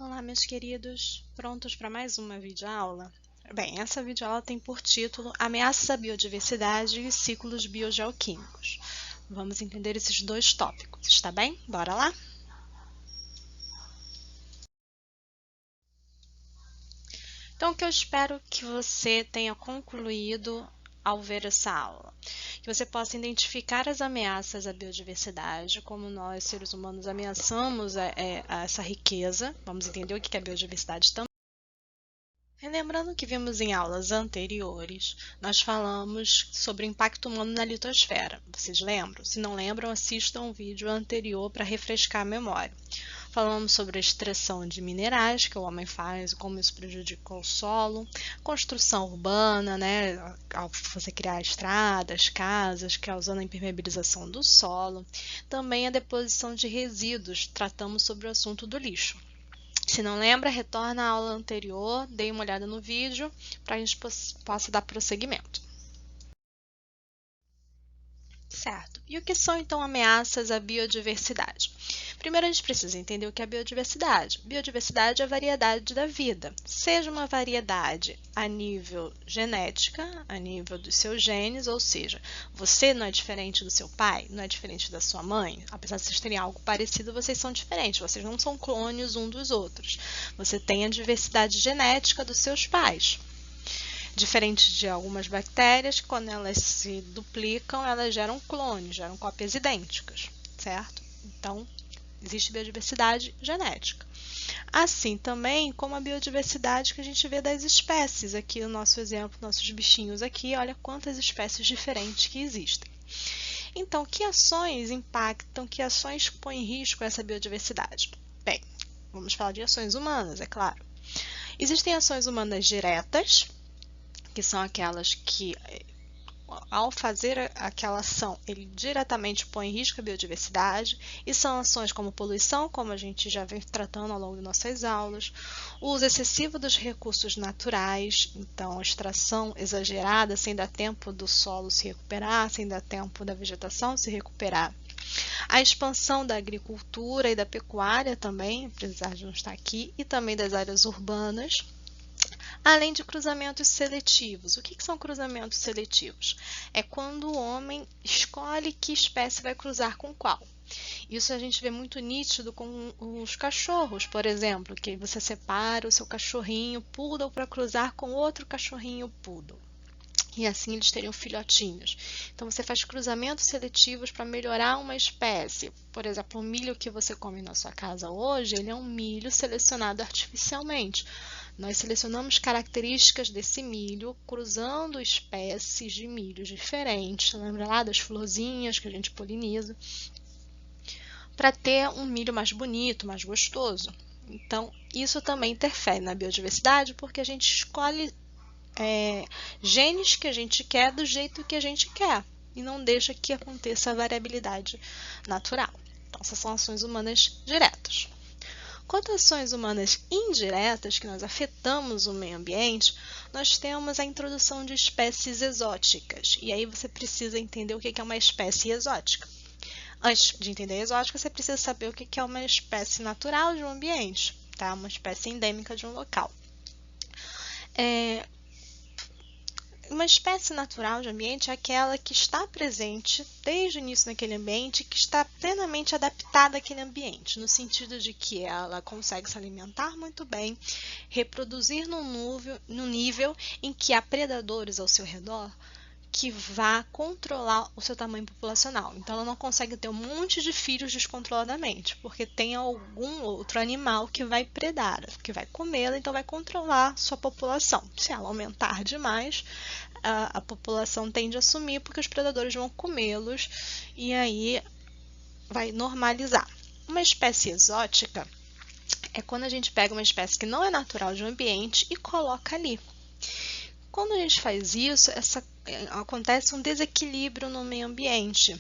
Olá, meus queridos, prontos para mais uma videoaula? Bem, essa videoaula tem por título Ameaças à Biodiversidade e Ciclos Biogeoquímicos. Vamos entender esses dois tópicos, está bem? Bora lá? Então, o que eu espero que você tenha concluído ao ver essa aula? Que você possa identificar as ameaças à biodiversidade, como nós, seres humanos, ameaçamos a essa riqueza. Vamos entender o que é biodiversidade também. Relembrando que vimos em aulas anteriores, nós falamos sobre o impacto humano na litosfera. Vocês lembram? Se não lembram, assistam o vídeo anterior para refrescar a memória. Falamos sobre a extração de minerais que o homem faz, como isso prejudica o solo, construção urbana, né, ao você criar estradas, casas, causando a impermeabilização do solo. Também a deposição de resíduos, tratamos sobre o assunto do lixo. Se não lembra, retorna à aula anterior, dê uma olhada no vídeo para a gente possa dar prosseguimento. Certo. E o que são então ameaças à biodiversidade? Primeiro a gente precisa entender o que é biodiversidade. Biodiversidade é a variedade da vida, seja uma variedade a nível genética, a nível dos seus genes, ou seja, você não é diferente do seu pai, não é diferente da sua mãe, apesar de vocês terem algo parecido, vocês são diferentes, vocês não são clones um dos outros. Você tem a diversidade genética dos seus pais. Diferente de algumas bactérias, quando elas se duplicam, elas geram clones, geram cópias idênticas, certo? Então, existe biodiversidade genética. Assim também como a biodiversidade que a gente vê das espécies. Aqui o nosso exemplo, nossos bichinhos aqui, olha quantas espécies diferentes que existem. Então, que ações impactam, que ações põem em risco essa biodiversidade? Bem, vamos falar de ações humanas, é claro. Existem ações humanas diretas, que são aquelas que, ao fazer aquela ação, ele diretamente põe em risco a biodiversidade, e são ações como poluição, como a gente já vem tratando ao longo de nossas aulas, o uso excessivo dos recursos naturais, então extração exagerada, sem dar tempo do solo se recuperar, sem dar tempo da vegetação se recuperar. A expansão da agricultura e da pecuária também, apesar de não estar aqui, e também das áreas urbanas, além de cruzamentos seletivos. O que são cruzamentos seletivos? É quando o homem escolhe que espécie vai cruzar com qual. Isso a gente vê muito nítido com os cachorros, por exemplo, que você separa o seu cachorrinho poodle para cruzar com outro cachorrinho poodle. E assim eles teriam filhotinhos. Então você faz cruzamentos seletivos para melhorar uma espécie. Por exemplo, o milho que você come na sua casa hoje, ele é um milho selecionado artificialmente. Nós selecionamos características desse milho, cruzando espécies de milhos diferentes. Lembra lá das florzinhas que a gente poliniza? Para ter um milho mais bonito, mais gostoso. Então, isso também interfere na biodiversidade, porque a gente escolhe genes que a gente quer do jeito que a gente quer e não deixa que aconteça a variabilidade natural. Então, essas são ações humanas diretas. Quanto às ações humanas indiretas, que nós afetamos o meio ambiente, nós temos a introdução de espécies exóticas. E aí você precisa entender o que é uma espécie exótica. Antes de entender a exótica, você precisa saber o que é uma espécie natural de um ambiente, tá? Uma espécie endêmica de um local. Uma espécie natural de ambiente é aquela que está presente desde o início naquele ambiente, que está plenamente adaptada àquele ambiente, no sentido de que ela consegue se alimentar muito bem, reproduzir no nível em que há predadores ao seu redor que vá controlar o seu tamanho populacional. Então, ela não consegue ter um monte de filhos descontroladamente, porque tem algum outro animal que vai predar, que vai comê-la, então vai controlar sua população. Se ela aumentar demais, a população tende a sumir, porque os predadores vão comê-los e aí vai normalizar. Uma espécie exótica é quando a gente pega uma espécie que não é natural de um ambiente e coloca ali. Quando a gente faz isso, acontece um desequilíbrio no meio ambiente,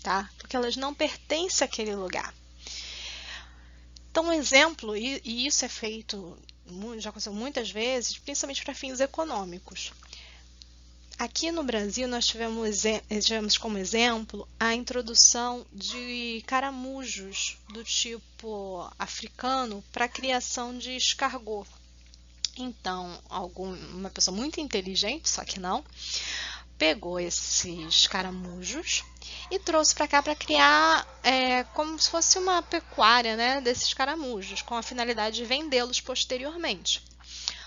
tá? Porque elas não pertencem àquele lugar. Então, um exemplo, e isso é feito, já aconteceu muitas vezes, principalmente para fins econômicos. Aqui no Brasil, nós tivemos como exemplo a introdução de caramujos do tipo africano para a criação de escargot. Então, uma pessoa muito inteligente, só que não, pegou esses caramujos e trouxe para cá para criar como se fosse uma pecuária, né, desses caramujos, com a finalidade de vendê-los posteriormente.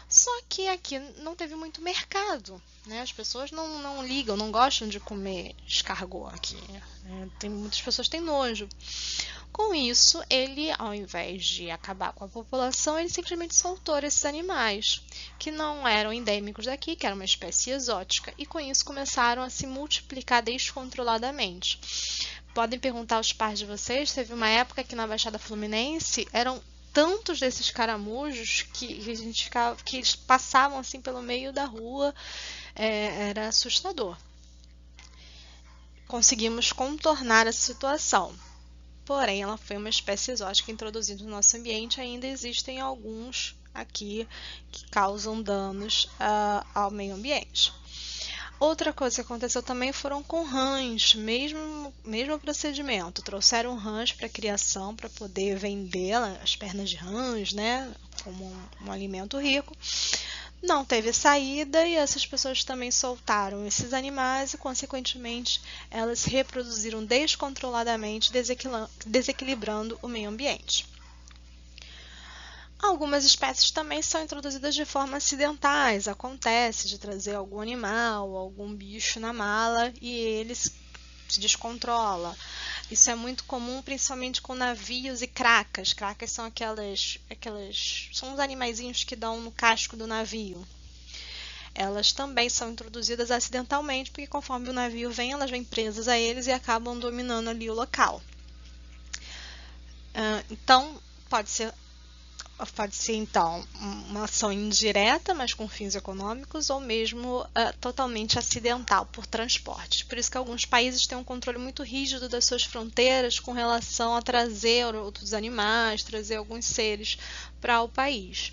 Só que aqui não teve muito mercado, né? As pessoas não ligam, não gostam de comer escargot aqui. Muitas pessoas têm nojo. Com isso, ele, ao invés de acabar com a população, ele simplesmente soltou esses animais, que não eram endêmicos daqui, que era uma espécie exótica, e com isso começaram a se multiplicar descontroladamente. Podem perguntar aos pais de vocês, teve uma época que na Baixada Fluminense eram tantos desses caramujos que a gente ficava, que eles passavam assim pelo meio da rua, era assustador. Conseguimos contornar a situação, porém ela foi uma espécie exótica introduzida no nosso ambiente. Ainda existem alguns aqui que causam danos ao meio ambiente. Outra coisa que aconteceu também foram com rãs, mesmo procedimento. Trouxeram rãs para criação para poder vender as pernas de rãs, né, como um alimento rico. Não teve saída e essas pessoas também soltaram esses animais e, consequentemente, elas se reproduziram descontroladamente, desequilibrando o meio ambiente. Algumas espécies também são introduzidas de forma acidentais. Acontece de trazer algum animal, algum bicho na mala e ele se descontrola. Isso é muito comum, principalmente com navios e cracas. Cracas são são os animaizinhos que dão no casco do navio. Elas também são introduzidas acidentalmente, porque conforme o navio vem, elas vêm presas a eles e acabam dominando ali o local. Então, pode ser então uma ação indireta, mas com fins econômicos, ou mesmo totalmente acidental por transporte. Por isso que alguns países têm um controle muito rígido das suas fronteiras com relação a trazer outros animais, trazer alguns seres para o país.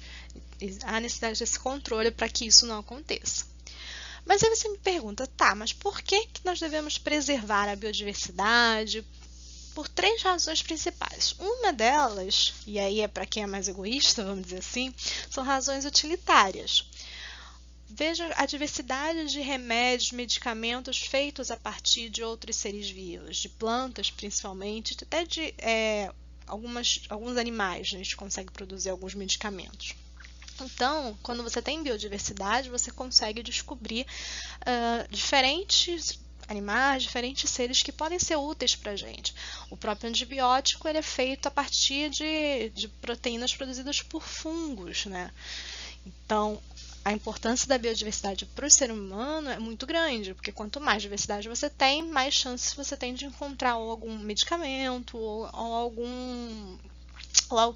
Há necessidade desse controle para que isso não aconteça. Mas aí você me pergunta, tá, mas por que nós devemos preservar a biodiversidade? Por 3 razões principais. Uma delas, e aí é para quem é mais egoísta, vamos dizer assim, são razões utilitárias. Veja a diversidade de remédios, medicamentos feitos a partir de outros seres vivos, de plantas principalmente, até de alguns animais, a gente consegue produzir alguns medicamentos. Então, quando você tem biodiversidade, você consegue descobrir diferentes animais, diferentes seres que podem ser úteis para a gente. O próprio antibiótico ele é feito a partir de proteínas produzidas por fungos, né? Então, a importância da biodiversidade para o ser humano é muito grande, porque quanto mais diversidade você tem, mais chances você tem de encontrar algum medicamento ou algo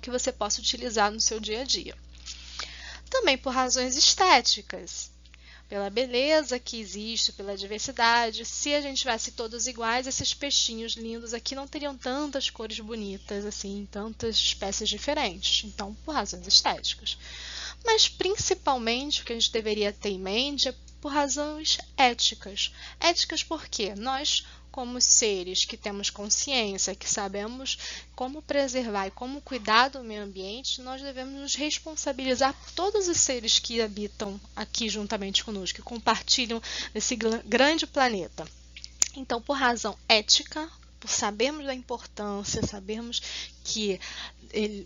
que você possa utilizar no seu dia a dia. Também por razões estéticas, pela beleza que existe, pela diversidade. Se a gente tivesse todos iguais, esses peixinhos lindos aqui não teriam tantas cores bonitas, assim, tantas espécies diferentes. Então, por razões estéticas. Mas, principalmente, o que a gente deveria ter em mente é por razões éticas. Éticas porque nós, como seres que temos consciência, que sabemos como preservar e como cuidar do meio ambiente, nós devemos nos responsabilizar por todos os seres que habitam aqui juntamente conosco, que compartilham esse grande planeta. Então, por razão ética, por sabermos da importância, sabermos que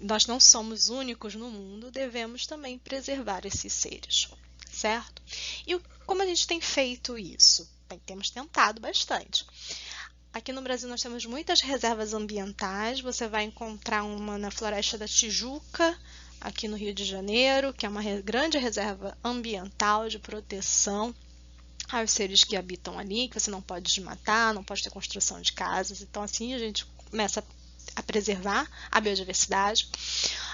nós não somos únicos no mundo, devemos também preservar esses seres, certo? E como a gente tem feito isso? Temos tentado bastante. Aqui no Brasil nós temos muitas reservas ambientais. Você vai encontrar uma na Floresta da Tijuca, aqui no Rio de Janeiro, que é uma grande reserva ambiental de proteção aos seres que habitam ali, que você não pode desmatar, não pode ter construção de casas. Então, assim, a gente começa a preservar a biodiversidade.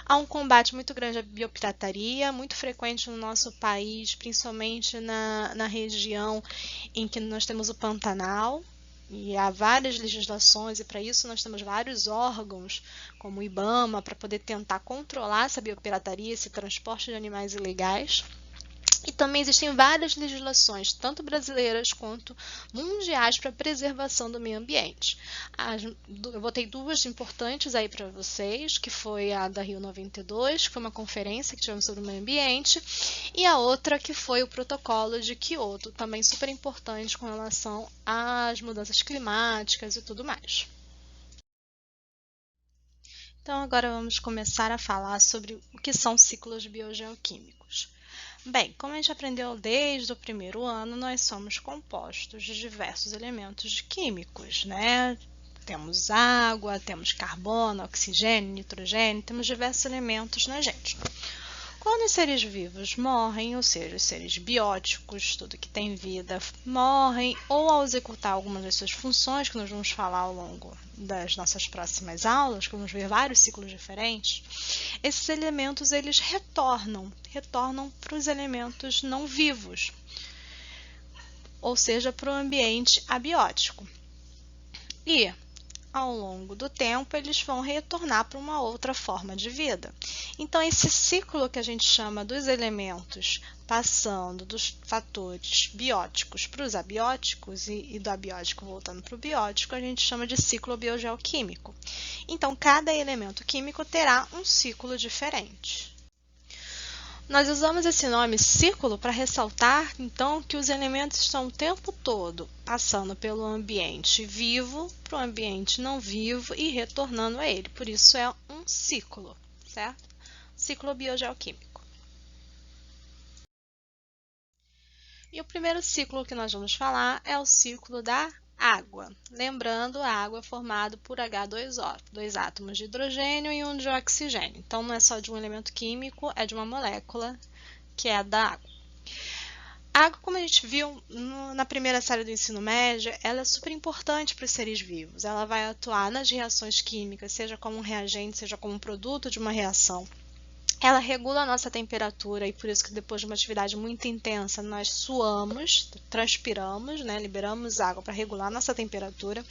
Há um combate muito grande à biopirataria, muito frequente no nosso país, principalmente na região em que nós temos o Pantanal, e há várias legislações, e para isso nós temos vários órgãos, como o IBAMA, para poder tentar controlar essa biopirataria, esse transporte de animais ilegais. E também existem várias legislações, tanto brasileiras quanto mundiais, para a preservação do meio ambiente. Eu botei duas importantes aí para vocês, que foi a da Rio 92, que foi uma conferência que tivemos sobre o meio ambiente, e a outra que foi o Protocolo de Kyoto, também super importante com relação às mudanças climáticas e tudo mais. Então, agora vamos começar a falar sobre o que são ciclos biogeoquímicos. Bem, como a gente aprendeu desde o primeiro ano, nós somos compostos de diversos elementos químicos, né? Temos água, temos carbono, oxigênio, nitrogênio, temos diversos elementos na gente. Quando os seres vivos morrem, ou seja, os seres bióticos, tudo que tem vida, morrem ou ao executar algumas das suas funções, que nós vamos falar ao longo das nossas próximas aulas, que vamos ver vários ciclos diferentes, esses elementos eles retornam para os elementos não vivos, ou seja, para o ambiente abiótico. E ao longo do tempo, eles vão retornar para uma outra forma de vida. Então, esse ciclo que a gente chama dos elementos passando dos fatores bióticos para os abióticos e do abiótico voltando para o biótico, a gente chama de ciclo biogeoquímico. Então, cada elemento químico terá um ciclo diferente. Nós usamos esse nome ciclo para ressaltar, então, que os elementos estão o tempo todo passando pelo ambiente vivo para o ambiente não vivo e retornando a ele. Por isso, é um ciclo, certo? Ciclo biogeoquímico. E o primeiro ciclo que nós vamos falar é o ciclo da água. Lembrando, a água é formada por H2O, dois átomos de hidrogênio e um de oxigênio. Então, não é só de um elemento químico, é de uma molécula que é da água. A água, como a gente viu na primeira série do ensino médio, ela é super importante para os seres vivos. Ela vai atuar nas reações químicas, seja como um reagente, seja como um produto de uma reação. Ela regula a nossa temperatura e por isso que depois de uma atividade muito intensa nós suamos, transpiramos, né? Liberamos água para regular a nossa temperatura.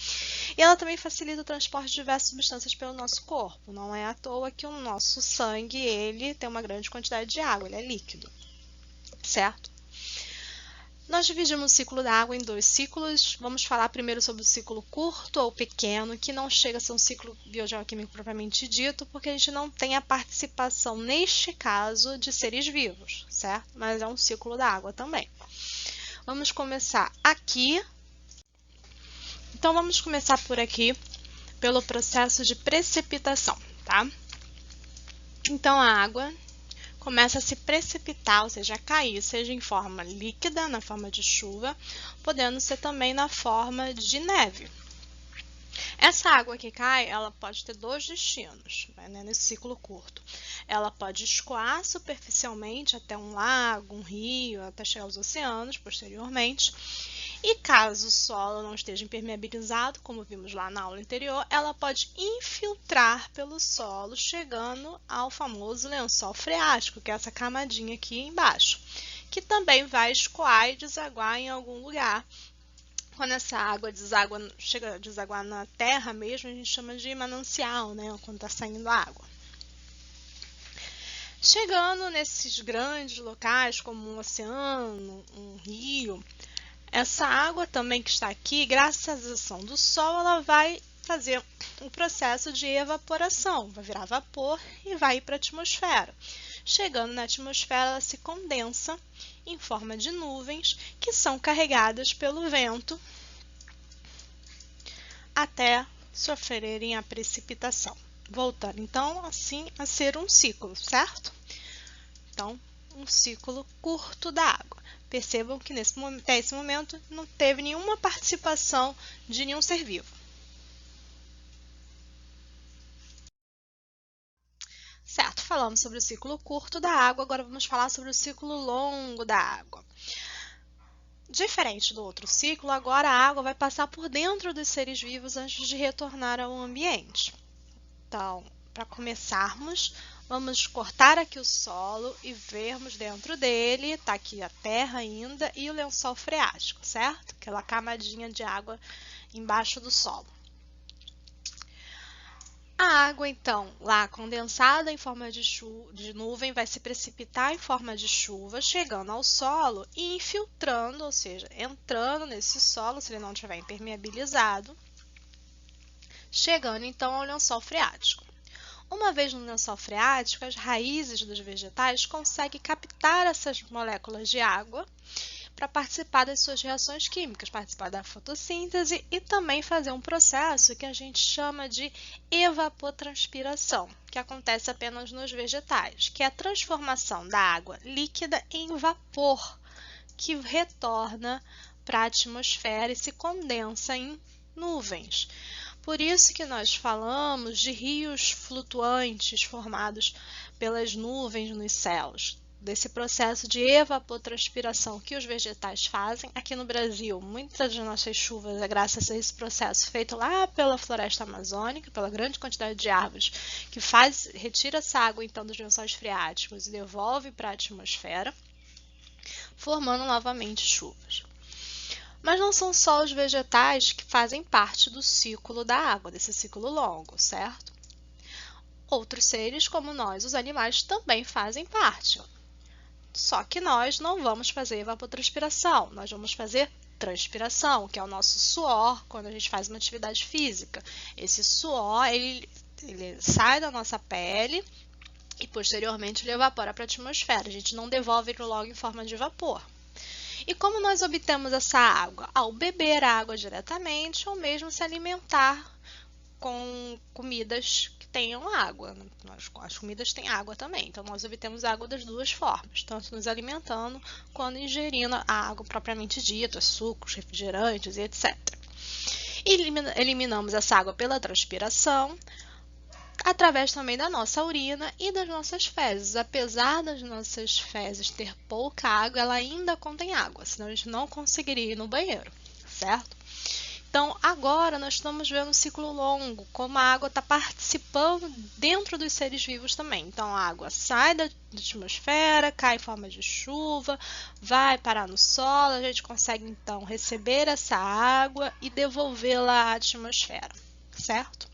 E ela também facilita o transporte de diversas substâncias pelo nosso corpo. Não é à toa que o nosso sangue ele tem uma grande quantidade de água, ele é líquido, certo? Nós dividimos o ciclo da água em dois ciclos. Vamos falar primeiro sobre o ciclo curto ou pequeno, que não chega a ser um ciclo biogeoquímico propriamente dito, porque a gente não tem a participação, neste caso, de seres vivos, certo? Mas é um ciclo da água também. Vamos começar aqui. Então, vamos começar por aqui, pelo processo de precipitação, tá? Então, a água começa a se precipitar, ou seja, a cair, seja em forma líquida, na forma de chuva, podendo ser também na forma de neve. Essa água que cai, ela pode ter dois destinos, né, nesse ciclo curto. Ela pode escoar superficialmente até um lago, um rio, até chegar aos oceanos posteriormente. E caso o solo não esteja impermeabilizado, como vimos lá na aula anterior, ela pode infiltrar pelo solo, chegando ao famoso lençol freático, que é essa camadinha aqui embaixo, que também vai escoar e desaguar em algum lugar. Quando essa água chega a desaguar na terra mesmo, a gente chama de manancial, né? Quando está saindo a água. Chegando nesses grandes locais, como um oceano, um rio, essa água também que está aqui, graças à ação do sol, ela vai fazer um processo de evaporação, vai virar vapor e vai ir para a atmosfera. Chegando na atmosfera, ela se condensa em forma de nuvens que são carregadas pelo vento até sofrerem a precipitação. Voltando, então, assim a ser um ciclo, certo? Então, um ciclo curto da água. Percebam que até esse momento não teve nenhuma participação de nenhum ser vivo. Certo, falamos sobre o ciclo curto da água, agora vamos falar sobre o ciclo longo da água. Diferente do outro ciclo, agora a água vai passar por dentro dos seres vivos antes de retornar ao ambiente. Então, para começarmos, vamos cortar aqui o solo e vermos dentro dele, está aqui a terra ainda e o lençol freático, certo? Aquela camadinha de água embaixo do solo. A água, então, lá condensada em forma de nuvem, vai se precipitar em forma de chuva, chegando ao solo e infiltrando, ou seja, entrando nesse solo, se ele não estiver impermeabilizado, chegando então ao lençol freático. Uma vez no lençol freático, as raízes dos vegetais conseguem captar essas moléculas de água para participar das suas reações químicas, participar da fotossíntese e também fazer um processo que a gente chama de evapotranspiração, que acontece apenas nos vegetais, que é a transformação da água líquida em vapor, que retorna para a atmosfera e se condensa em nuvens. Por isso que nós falamos de rios flutuantes formados pelas nuvens nos céus, desse processo de evapotranspiração que os vegetais fazem. Aqui no Brasil, muitas das nossas chuvas é graças a esse processo feito lá pela floresta amazônica, pela grande quantidade de árvores que retira essa água então dos lençóis freáticos e devolve para a atmosfera, formando novamente chuvas. Mas não são só os vegetais que fazem parte do ciclo da água, desse ciclo longo, certo? Outros seres, como nós, os animais, também fazem parte. Só que nós não vamos fazer evapotranspiração, nós vamos fazer transpiração, que é o nosso suor quando a gente faz uma atividade física. Esse suor, ele sai da nossa pele e posteriormente ele evapora para a atmosfera. A gente não devolve ele logo em forma de vapor. E como nós obtemos essa água? Ao beber a água diretamente ou mesmo se alimentar com comidas que tenham água. As comidas têm água também, então nós obtemos água das duas formas, tanto nos alimentando quanto ingerindo a água propriamente dita, sucos, refrigerantes e etc. Eliminamos essa água pela transpiração, através também da nossa urina e das nossas fezes. Apesar das nossas fezes ter pouca água, ela ainda contém água, senão a gente não conseguiria ir no banheiro, certo? Então, agora nós estamos vendo um ciclo longo, como a água está participando dentro dos seres vivos também. Então, a água sai da atmosfera, cai em forma de chuva, vai parar no solo, a gente consegue então receber essa água e devolvê-la à atmosfera, certo?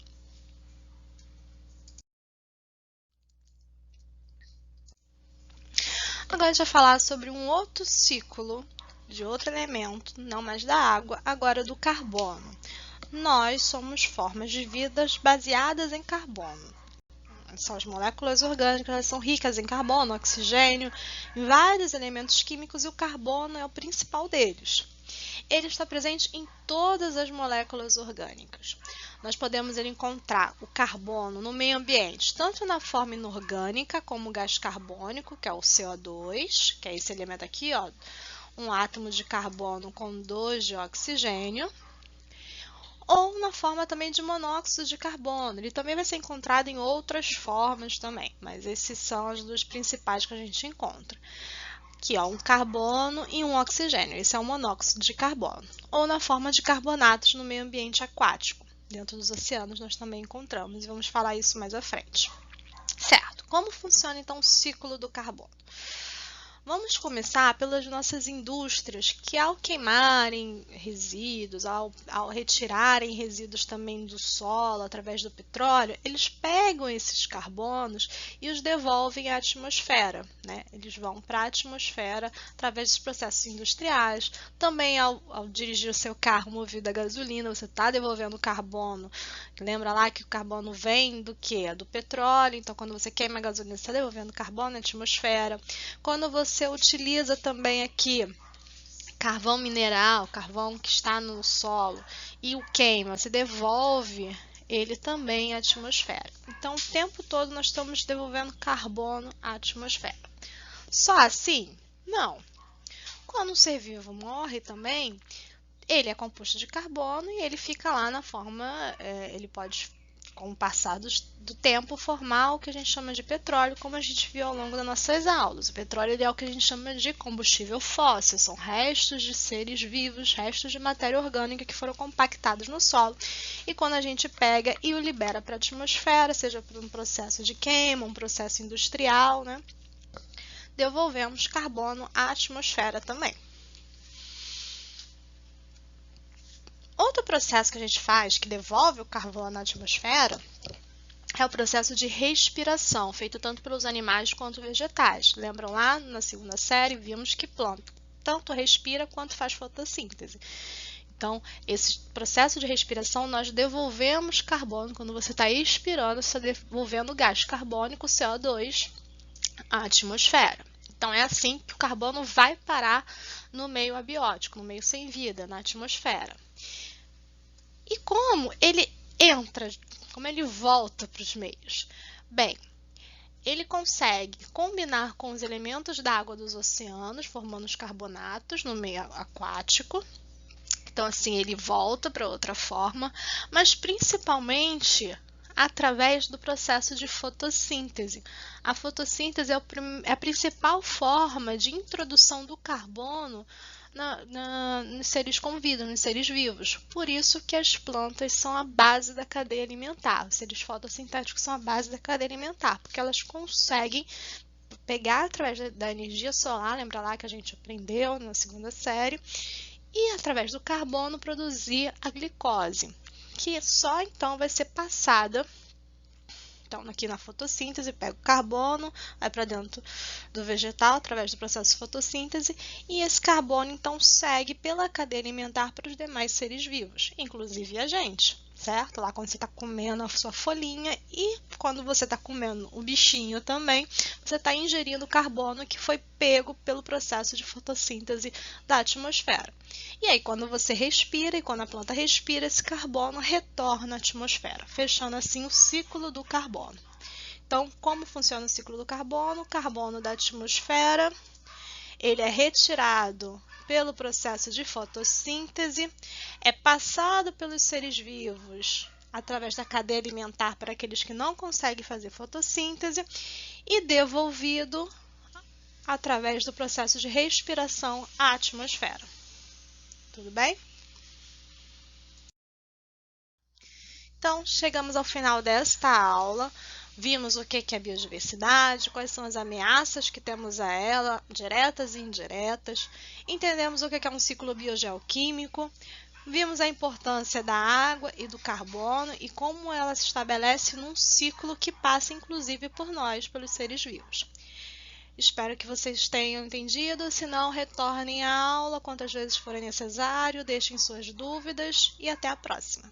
Agora a gente vai falar sobre um outro ciclo de outro elemento, não mais da água, agora do carbono. Nós somos formas de vida baseadas em carbono. São as moléculas orgânicas, elas são ricas em carbono, oxigênio, em vários elementos químicos e o carbono é o principal deles. Ele está presente em todas as moléculas orgânicas. Nós podemos encontrar o carbono no meio ambiente, tanto na forma inorgânica, como o gás carbônico, que é o CO2, que é esse elemento aqui, ó, um átomo de carbono com 2 de oxigênio, ou na forma também de monóxido de carbono. Ele também vai ser encontrado em outras formas também, mas esses são as duas principais que a gente encontra. Aqui, ó, um carbono e um oxigênio. Esse é o monóxido de carbono. Ou na forma de carbonatos no meio ambiente aquático. Dentro dos oceanos nós também encontramos, e vamos falar isso mais à frente. Certo, como funciona então o ciclo do carbono? Vamos começar pelas nossas indústrias, que ao queimarem resíduos, ao retirarem resíduos também do solo através do petróleo, eles pegam esses carbonos e os devolvem à atmosfera, né? Eles vão para a atmosfera através dos processos industriais. Também ao dirigir o seu carro movido a gasolina, você está devolvendo carbono. Lembra lá que o carbono vem do quê? Do petróleo. Então, quando você queima a gasolina, você está devolvendo carbono à atmosfera. Quando você utiliza também aqui carvão mineral, carvão que está no solo, e o queima, você devolve ele também à atmosfera. Então, o tempo todo nós estamos devolvendo carbono à atmosfera. Só assim? Não. Quando um ser vivo morre também, ele é composto de carbono e ele fica lá na forma, ele pode, com o passar do tempo, formar o que a gente chama de petróleo, como a gente viu ao longo das nossas aulas. O petróleo é o que a gente chama de combustível fóssil, são restos de seres vivos, restos de matéria orgânica que foram compactados no solo. E quando a gente pega e o libera para a atmosfera, seja por um processo de queima, um processo industrial, né, devolvemos carbono à atmosfera também. Outro processo que a gente faz, que devolve o carbono à atmosfera, é o processo de respiração, feito tanto pelos animais quanto vegetais. Lembram lá na segunda série, vimos que planta tanto respira quanto faz fotossíntese. Então, esse processo de respiração, nós devolvemos carbono. Quando você está expirando, você está devolvendo gás carbônico, CO2, à atmosfera. Então, é assim que o carbono vai parar no meio abiótico, no meio sem vida, na atmosfera. E como ele entra, como ele volta para os meios? Bem, ele consegue combinar com os elementos da água dos oceanos, formando os carbonatos no meio aquático. Então, assim, ele volta para outra forma, mas principalmente através do processo de fotossíntese. A fotossíntese é a principal forma de introdução do carbono nos seres com vida, nos seres vivos. Por isso que as plantas são a base da cadeia alimentar. Os seres fotossintéticos são a base da cadeia alimentar, porque elas conseguem pegar através da energia solar, lembra lá que a gente aprendeu na segunda série, e através do carbono produzir a glicose, que só então vai ser passada. Então, aqui na fotossíntese, pega o carbono, vai para dentro do vegetal através do processo de fotossíntese, e esse carbono então segue pela cadeia alimentar para os demais seres vivos, inclusive a gente, certo? Lá quando você está comendo a sua folhinha e quando você está comendo o bichinho também, você está ingerindo carbono que foi pego pelo processo de fotossíntese da atmosfera. E aí, quando você respira e quando a planta respira, esse carbono retorna à atmosfera, fechando assim o ciclo do carbono. Então, como funciona o ciclo do carbono? O carbono da atmosfera, ele é retirado pelo processo de fotossíntese, é passado pelos seres vivos através da cadeia alimentar para aqueles que não conseguem fazer fotossíntese e devolvido através do processo de respiração à atmosfera. Tudo bem? Então, chegamos ao final desta aula. Vimos o que é biodiversidade, quais são as ameaças que temos a ela, diretas e indiretas. Entendemos o que é um ciclo biogeoquímico. Vimos a importância da água e do carbono e como ela se estabelece num ciclo que passa, inclusive, por nós, pelos seres vivos. Espero que vocês tenham entendido. Se não, retornem à aula quantas vezes forem necessário, deixem suas dúvidas e até a próxima.